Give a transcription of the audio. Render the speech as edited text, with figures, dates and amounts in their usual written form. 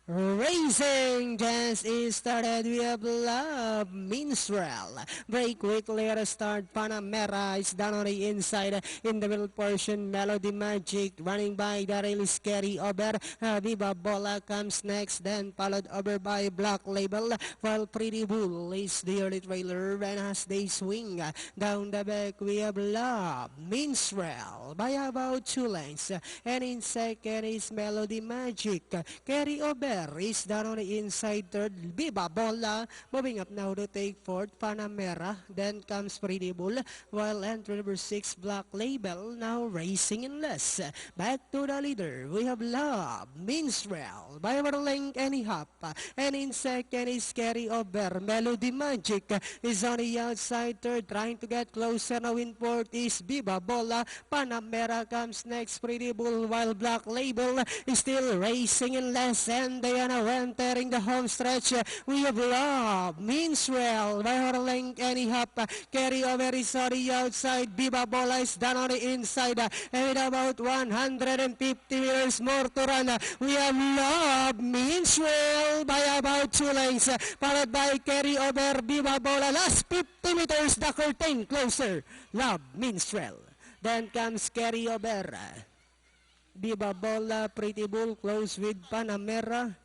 Racing just is started. We have Love Minstrel. Break quickly at a start. Panamera is down on the inside. In the middle portion, Melody Magic running by the really scary over. Viva Bola comes next, then followed over by Black Label. While Pretty Bull is the early trailer, and as they swing down the back, we have Love Minstrel by about 2 lengths. And in second is Melody Magic. Carry over is down on the inside third. Viva Bola moving up now to take fourth. Panamera. Then comes Pretty Bull. While entry number 6 Black Label now racing in less. Back to the leader. We have Love Minstrel by over length and a half. And in second is Carry Over. Melody Magic is on the outside third. Trying to get closer now in fourth is Viva Bola. Panamera comes next. Pretty Bull while Black Label is still racing in less. And they are now entering the home stretch. We have Love Minstrel by her length and a half. Carry Over is on the outside. Viva Bola is down on the inside. And with about 150 meters more to run, we have Love Minstrel by about 2 lengths. Followed by Carry Over. Viva Bola. Last 50 meters, the curtain closer. Love Minstrel. Then comes Carry Over. Viva Bola, Pretty Bull close with Panamera.